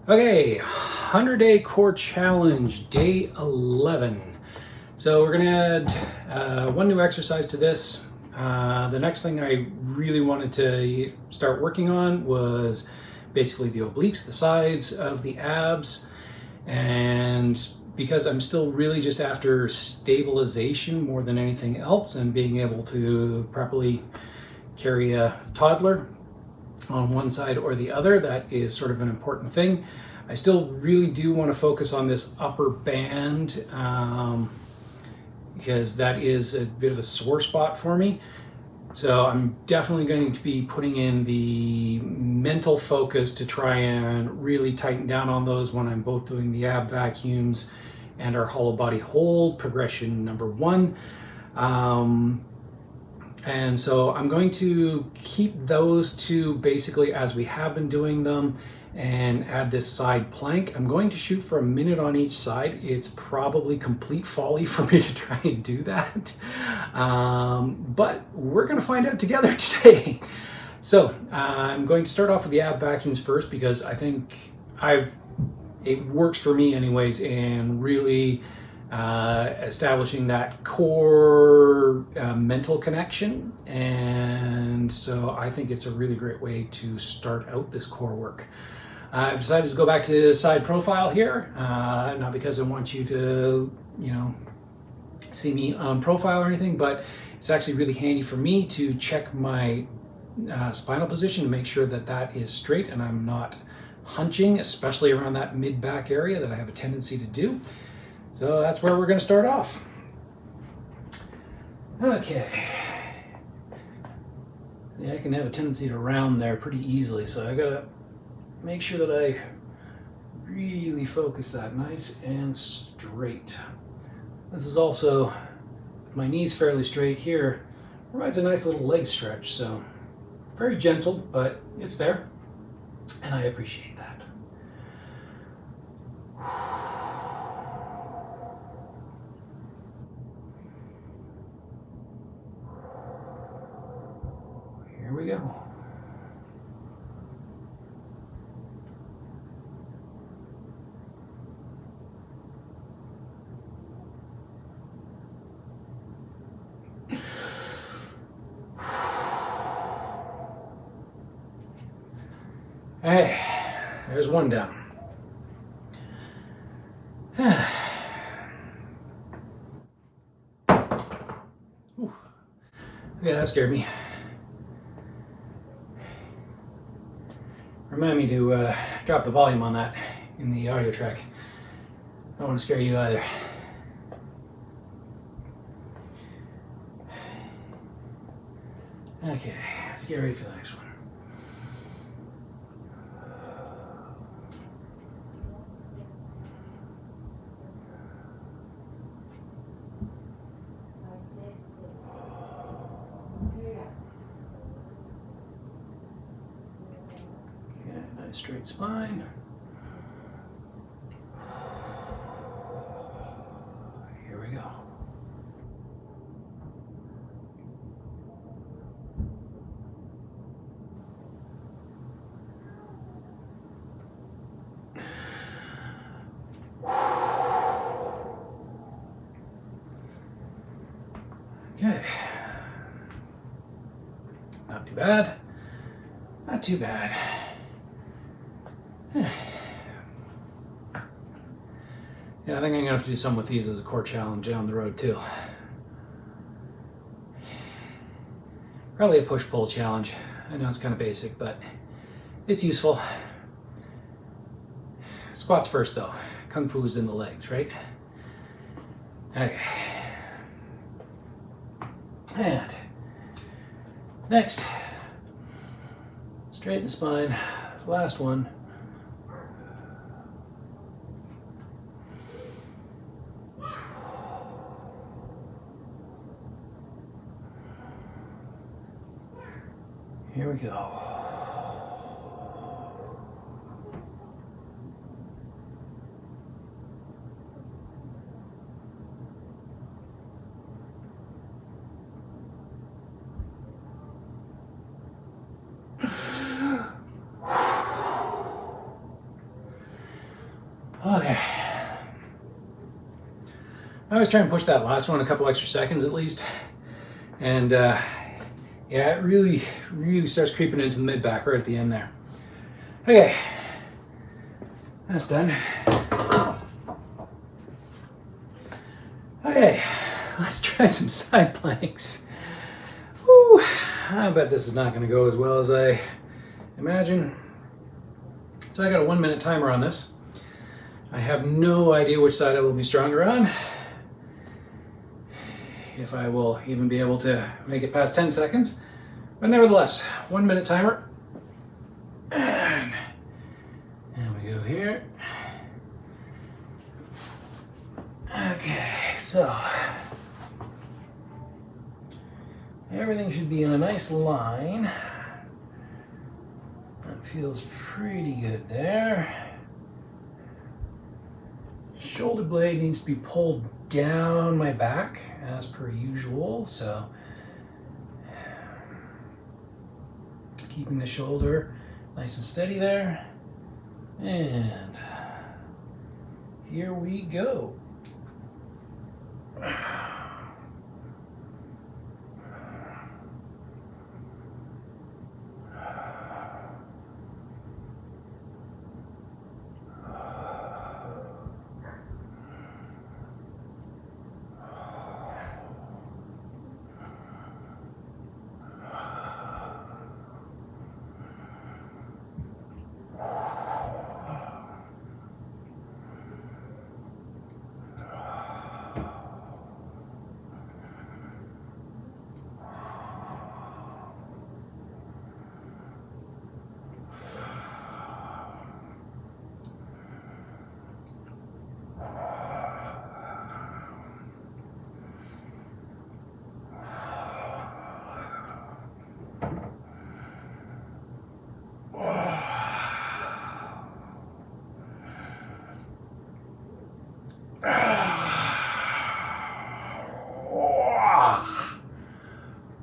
Okay, 100-day core challenge, day 11. So we're gonna add one new exercise to this. The next thing I really wanted to start working on was basically the obliques, the sides of the abs. And because I'm still really just after stabilization more than anything else and being able to properly carry a toddler on one side or the other, that is sort of an important thing. I still really do want to focus on this upper band because that is a bit of a sore spot for me. So I'm definitely going to be putting in the mental focus to try and really tighten down on those when I'm both doing the ab vacuums and our hollow body hold progression number 1. And so I'm going to keep those two basically as we have been doing them and add this side plank. I'm going to shoot for a minute on each side. It's probably complete folly for me to try and do that. But we're going to find out together today. So I'm going to start off with the ab vacuums first because I think it works for me anyways, and really establishing that core mental connection. And so I think it's a really great way to start out this core work. I've decided to go back to the side profile here, not because I want you to, see me on profile or anything, but it's actually really handy for me to check my spinal position to make sure that that is straight and I'm not hunching, especially around that mid-back area that I have a tendency to do. So that's where we're going to start off. Okay. Yeah, I can have a tendency to round there pretty easily, so I gotta make sure that I really focus that nice and straight. This is also, with my knees fairly straight here, provides a nice little leg stretch, so very gentle, but it's there, and I appreciate that. Here we go. Hey, there's one down. Ooh. Yeah, that scared me. Remind me to drop the volume on that in the audio track. I don't want to scare you either. Okay, let's get ready for the next one. Straight spine. Here we go. Okay. Not too bad. Not too bad. Yeah, I think I'm gonna have to do some with these as a core challenge down the road too. Probably a push-pull challenge. I know it's kind of basic, but it's useful. Squats first though. Kung Fu is in the legs, right? Okay. And next, straighten the spine. Last one. Here we go. always try and push that last one a couple extra seconds at least. And yeah, it really, really starts creeping into the mid back right at the end there. Okay, that's done. Okay, let's try some side planks. Whew, I bet this is not going to go as well as I imagine. So I got a 1 minute timer on this. I have no idea which side I will be stronger on. If I will even be able to make it past 10 seconds. But nevertheless, 1 minute timer. And we go here. Okay, so everything should be in a nice line. That feels pretty good there. Shoulder blade needs to be pulled down my back as per usual, so keeping the shoulder nice and steady there. And here we go.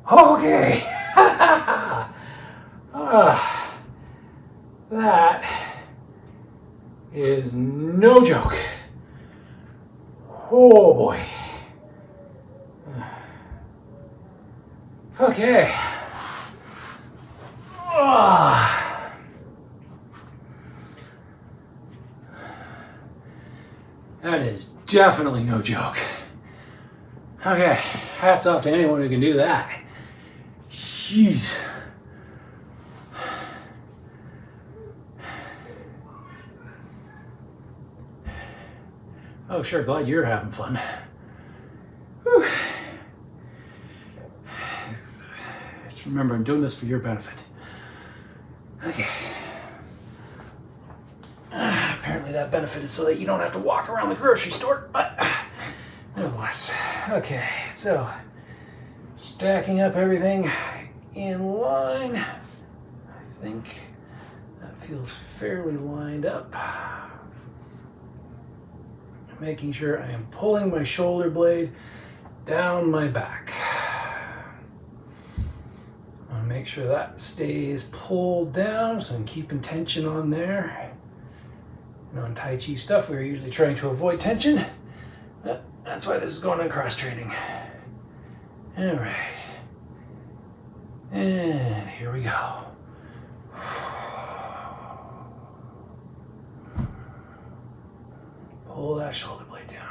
Okay. That is no joke. Oh boy. Okay. That is definitely no joke. Okay, hats off to anyone who can do that. Jeez. Oh, sure, glad you're having fun. Whew. Just remember, I'm doing this for your benefit. Okay. Apparently that benefit is so that you don't have to walk around the grocery store, but nevertheless. Okay, so stacking up everything in line. I think that feels fairly lined up. Making sure I am pulling my shoulder blade down my back. I want to make sure that stays pulled down so I'm keeping tension on there. You know, in Tai Chi stuff, we're usually trying to avoid tension. That's why this is going on cross training. All right. And here we go. Pull that shoulder blade down.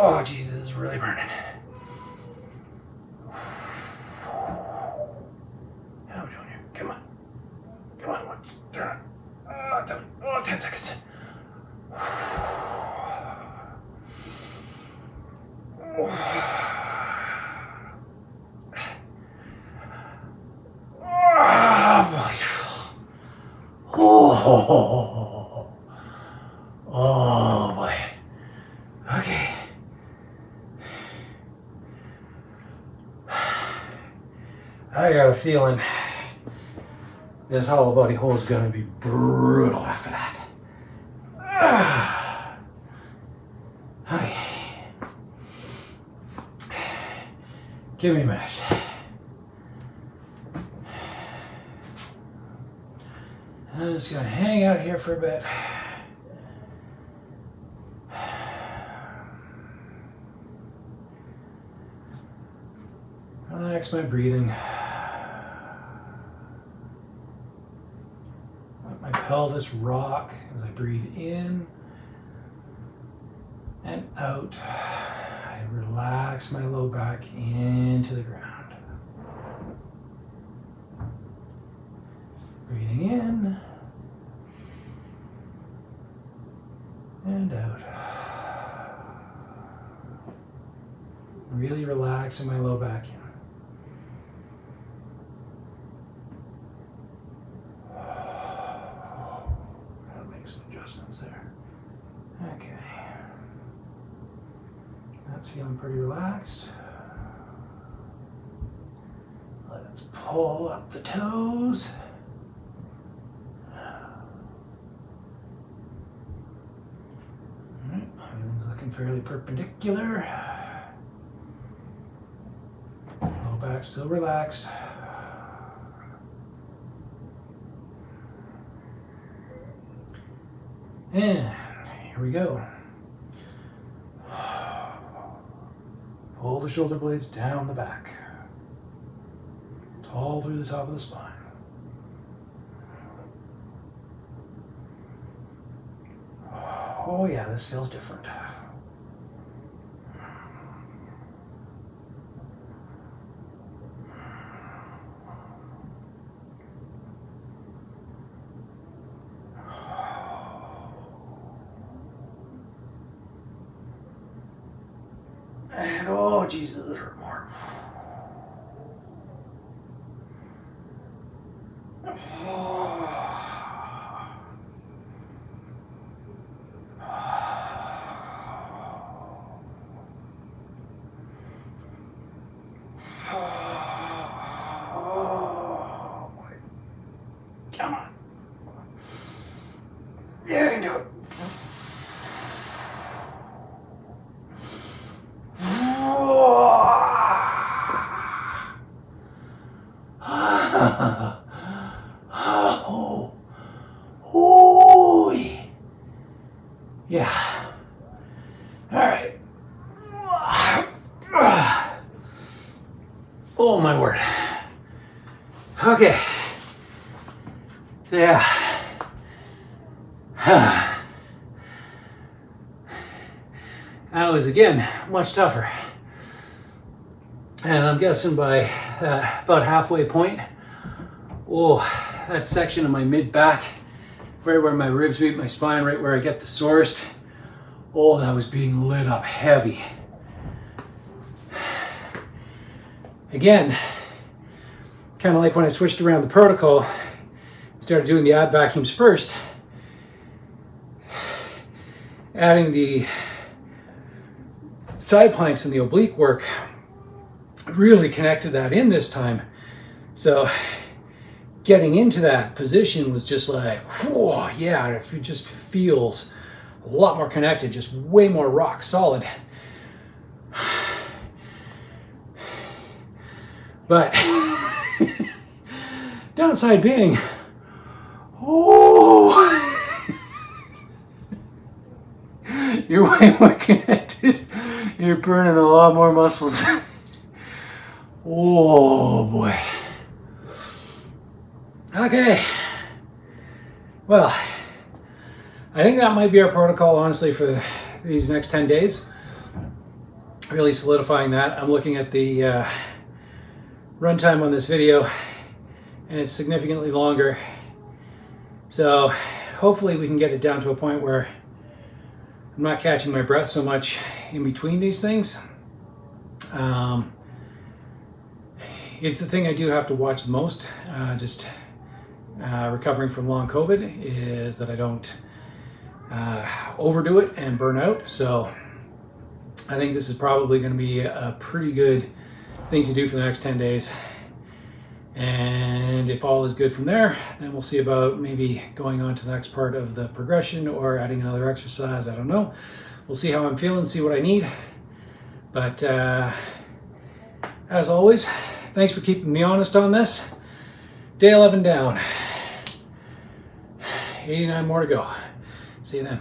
Oh, Jesus, this is really burning. How are we doing here? Come on. Come on, what's turn on? Oh, done. Oh, 10 seconds. Oh boy. Okay. I got a feeling this hollow body hole is going to be brutal after that. Okay. Give me a minute. I'm just going to hang out here for a bit. Relax my breathing. Let my pelvis rock as I breathe in and out. I relax my low back into the ground. Breathing in and out. Really relaxing my low back in. Gotta make some adjustments there. Okay. That's feeling pretty relaxed. Let's pull up the toes. Everything's looking fairly perpendicular. Low back still relaxed. And here we go. Pull the shoulder blades down the back. All through the top of the spine. Oh yeah, this feels different. And oh Jesus, this hurt more. Oh boy. Come on. Yeah, I can do it. Yeah. All right. Oh my word. Okay. Yeah. That was again much tougher. And I'm guessing by about halfway point, oh, that section of my mid back, right where my ribs meet my spine, right where I get the sorest, oh, that was being lit up heavy. Again, kind of like when I switched around the protocol, started doing the ab vacuums first, adding the side planks and the oblique work, really connected that in this time. So getting into that position was just like, whoa, yeah, it just feels a lot more connected, just way more rock solid. But downside being, oh, you're way more connected. You're burning a lot more muscles. Oh boy. Okay. Well, I think that might be our protocol, honestly, for these next 10 days. Really solidifying that. I'm looking at the runtime on this video, and it's significantly longer. So hopefully we can get it down to a point where I'm not catching my breath so much in between these things. It's the thing I do have to watch the most, recovering from long COVID, is that I don't overdo it and burn out. So I think this is probably going to be a pretty good thing to do for the next 10 days. And if all is good from there, then we'll see about maybe going on to the next part of the progression or adding another exercise. I don't know. We'll see how I'm feeling, see what I need. But as always, thanks for keeping me honest on this. Day 11 down. 89 more to go. See you then.